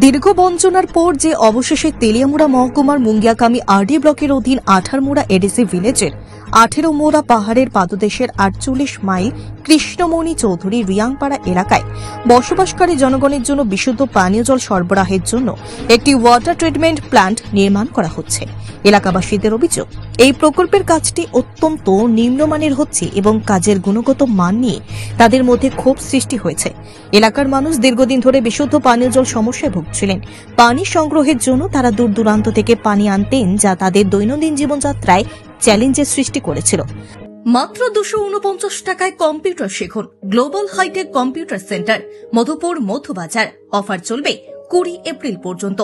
দীর্ঘ বঞ্চনার পর যে অবশেষে তেলিয়ামুড়া মহকুমার মুঙ্গিয়াকামী আরডি ব্লকের অধীন আঠারমুড়া এডিসি ভিলেজের 18 মোড়া পাহাড়ের পাদদেশের 48 মাইল কৃষ্ণমণি চৌধুরী রিয়াংপাড়া এলাকায় বসবাসকারী জনগণের জন্য বিশুদ্ধ পানীয় জল সরবরাহের জন্য একটি ওয়াটার ট্রিটমেন্ট প্ল্যান্ট নির্মাণ করা হচ্ছে। এলাকাবাসীদের অভিযোগ, এই প্রকল্পের কাজটি অত্যন্ত নিম্নমানের হচ্ছে এবং কাজের গুণগত মান নিয়ে তাদের মধ্যে ক্ষোভ সৃষ্টি হয়েছে। এলাকার মানুষ দীর্ঘদিন ধরে বিশুদ্ধ পানীয় জল সমস্যায় ভুগছিলেন। পানি সংগ্রহের জন্য তারা দূর দূরান্ত থেকে পানি আনতেন, যা তাদের দৈনন্দিন জীবনযাত্রায় চ্যালেঞ্জের সৃষ্টি করেছিল। মাত্র 249 টাকায় কম্পিউটার শিখুন। Global hitech computer centre, Madhupur Madhyabazar. Offer চলবে 20 এপ্রিল পর্যন্ত।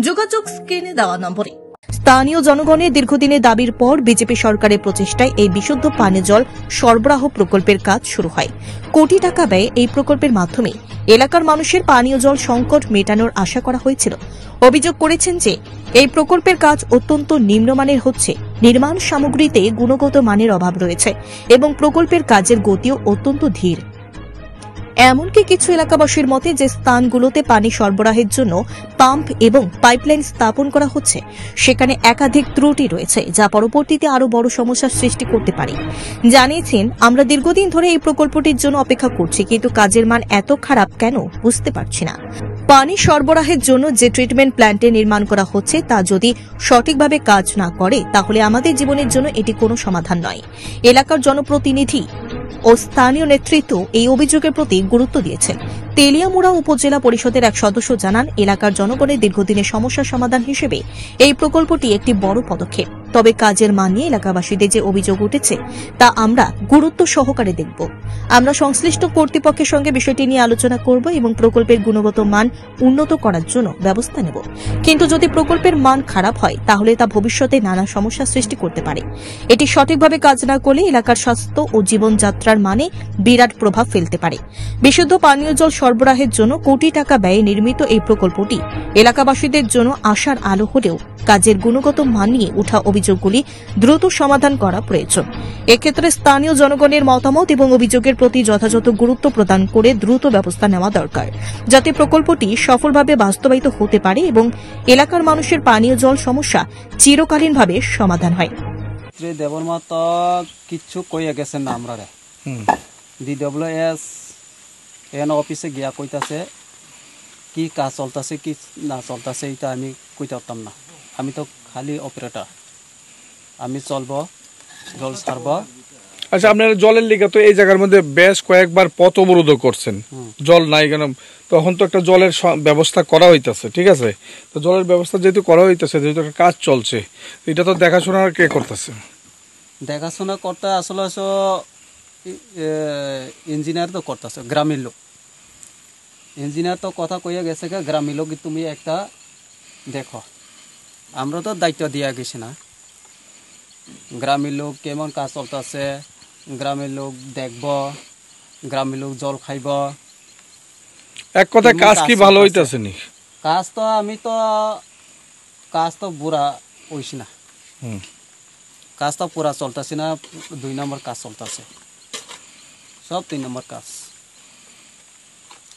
যোগাযোগ স্ক্রিনে দেওয়া নম্বরে। স্থানীয় জনগণের দীর্ঘদিনের দাবির পর বিজেপি সরকারের প্রচেষ্টায় এই বিশুদ্ধ পানীয় জল সরবরাহ প্রকল্পের কাজ শুরু হয়। কোটি টাকা ব্যয়ে এই প্রকল্পের মাধ্যমে এলাকার মানুষের পানীয় জল সংকট মেটানোর আশা করা হয়েছিল। অভিযোগ করেছেন যে এই প্রকল্পের কাজ অত্যন্ত নিম্নমানের হচ্ছে, নির্মাণ সামগ্রীতে গুণগত মানের অভাব রয়েছে এবং প্রকল্পের কাজের গতিও অত্যন্ত ধীর। এমনকি কিছু এলাকাবাসীর মতে যে স্থানগুলোতে পানি সরবরাহের জন্য পাম্প এবং পাইপলাইন স্থাপন করা হচ্ছে সেখানে একাধিক ত্রুটি রয়েছে, যা পরবর্তীতে আরও বড় সমস্যার সৃষ্টি করতে পারে। জানিয়েছেন, আমরা দীর্ঘদিন ধরে এই প্রকল্পটির জন্য অপেক্ষা করছি, কিন্তু কাজের মান এত খারাপ কেন বুঝতে পারছি না। পানি সরবরাহের জন্য যে ট্রিটমেন্ট প্ল্যান্টে নির্মাণ করা হচ্ছে তা যদি সঠিকভাবে কাজ না করে তাহলে আমাদের জীবনের জন্য এটি কোনো সমাধান নয়। এলাকার জনপ্রতিনিধি ও স্থানীয় নেতৃত্ব এই অভিযোগের প্রতি গুরুত্ব দিয়েছেন। তেলিয়ামুড়া উপজেলা পরিষদের এক সদস্য জানান, এলাকার জনগণের দীর্ঘদিনের সমস্যার সমাধান হিসেবে এই প্রকল্পটি একটি বড় পদক্ষেপ। তবে কাজের মান নিয়ে এলাকাবাসীদের যে অভিযোগ উঠেছে তা আমরা গুরুত্ব সহকারে দেখব। আমরা সংশ্লিষ্ট কর্তৃপক্ষের সঙ্গে বিষয়টি নিয়ে আলোচনা করব এবং প্রকল্পের গুণগত মান উন্নত করার জন্য ব্যবস্থা নেব। কিন্তু যদি প্রকল্পের মান খারাপ হয় তাহলে তা ভবিষ্যতে নানা সমস্যার সৃষ্টি করতে পারে। এটি সঠিকভাবে কাজ না করলে এলাকার স্বাস্থ্য ও জীবনযাত্রার মানে বিরাট প্রভাব ফেলতে পারে। বিশুদ্ধ পানীয় জল সরবরাহের জন্য কোটি টাকা ব্যয়ে নির্মিত এই প্রকল্পটি এলাকাবাসীদের জন্য আশার আলো হলেও কাজের গুণগত মান নিয়ে ওঠা অভিযোগগুলি দ্রুত সমাধান করা প্রয়োজন। এক্ষেত্রে স্থানীয় জনগণের মতামত এবং অভিযোগের প্রতি যথাযথ গুরুত্ব প্রদান করে দ্রুত ব্যবস্থা নেওয়া দরকার, যাতে প্রকল্পটি সফলভাবে বাস্তবায়িত হতে পারে এবং এলাকার মানুষের পানীয় জল সমস্যা চিরকালীনভাবে সমাধান হয়। দেবর মা তো কিছু কইয়া গেছেন না, আমরা DWS এন অফিসে গিয়া কইতাছে কি কাজ চলতেছে কি না চলতেছে, এটা আমি কইতে পারতাম না। আমি তো খালি অপারেটর, আমি চলবো জল ছাড়ব। আচ্ছা, আপনার জলের লিগে তো এই জায়গার মধ্যে বেশ কয়েকবার পথ অবরোধ করছেন, জল নাই কেন? তখন তো একটা জলের ব্যবস্থা করা হইতেছে, ঠিক আছে? তো জলের ব্যবস্থা যেহেতু করা হইতেছে, যেহেতু একটা কাজ চলছে, এটা তো দেখাশোনা কে করতেছে? দেখাশোনা করতে আসলে ইঞ্জিনিয়ার তো করতেছে, গ্রামের লোক। ইঞ্জিনিয়ার তো কথা কইয়া গেছে গ্রামের লোক তুমি একটা দেখো, আমরা তো দায়িত্ব দিয়া গেছি না। গ্রামের লোক কেমন কাজ চলতেছে, গ্রামের লোক দেখব, গ্রামের লোক জল খাইব। এক কথায় কাজ কি ভালো হইতাছে নি? কাজ তো আমি তো কাজ তো বুড়া হইছি না, কাজ তো পুরা চলতেছে না। 2 নম্বর কাজ চলতেছে, সব 3 নম্বর কাজ।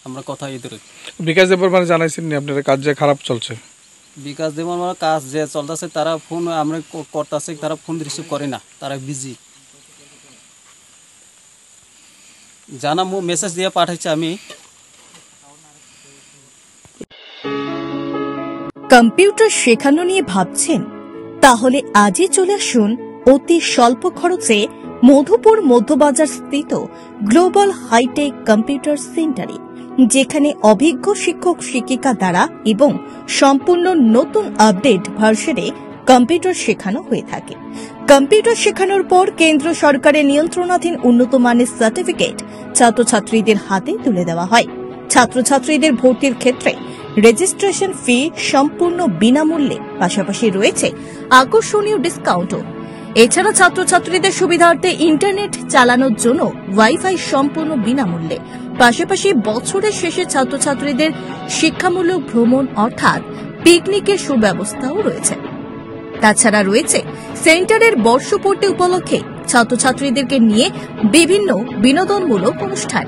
আমরা কথা ইদরে বিকাশ দেবর মানে জানাইছেন নি আপনার কাজ যে খারাপ চলছে? বিকাশ দেবর মানে কাজ যে চলতেছে তারা ফোন আমরা করতেছে, তারা ফোন রিসিভ করে না, তারা বিজি। জানা মু মেসেজ দিয়ে পাঠাইছি আমি। কম্পিউটার শেখানো নিয়ে ভাবছেন? তাহলে আজই চলে আসুন অতি স্বল্প খরচে মধুপুর মধ্যবাজার স্থিত গ্লোবাল হাইটেক কম্পিউটার সেন্টারে, যেখানে অভিজ্ঞ শিক্ষক শিক্ষিকা দ্বারা এবং সম্পূর্ণ নতুন আপডেট ভার্সনে কম্পিউটার শেখানো হয়ে থাকে। কম্পিউটার শেখানোর পর কেন্দ্র সরকারের নিয়ন্ত্রণাধীন উন্নত মানের সার্টিফিকেট ছাত্রছাত্রীদের হাতে তুলে দেওয়া হয়। ছাত্রছাত্রীদের ভর্তির ক্ষেত্রে রেজিস্ট্রেশন ফি সম্পূর্ণ বিনামূল্যে, পাশাপাশি রয়েছে আকর্ষণীয় ডিসকাউন্টও। এছাড়া ছাত্রছাত্রীদের সুবিধার্থে ইন্টারনেট চালানোর জন্য ওয়াইফাই সম্পূর্ণ বিনামূল্যে, পাশাপাশি বছরের শেষে ছাত্রছাত্রীদের শিক্ষামূলক ভ্রমণ অর্থাৎ পিকনিকের সুব্যবস্থাও রয়েছে। তাছাড়া রয়েছে সেন্টারের বর্ষপূর্তি উপলক্ষে ছাত্রছাত্রীদেরকে নিয়ে বিভিন্ন বিনোদনমূলক অনুষ্ঠান,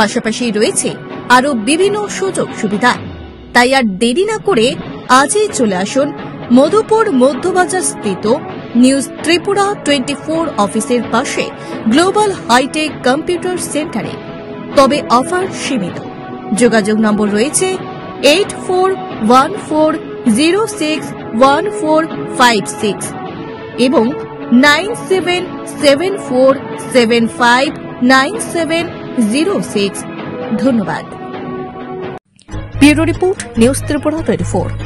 পাশাপাশি রয়েছে আরও বিভিন্ন সুযোগ সুবিধা। তাই আর দেরি না করে আজই চলে আসুন মধুপুর মধ্যবাজার স্থিত নিউজ ত্রিপুরা 24 অফিসের পাশে গ্লোবাল হাইটেক কম্পিউটার সেন্টারে। তবে অফার সীমিত। যোগাযোগ নম্বর রয়েছে 8414061456 এবং 9774759706। Bureau report, news Tripura 24।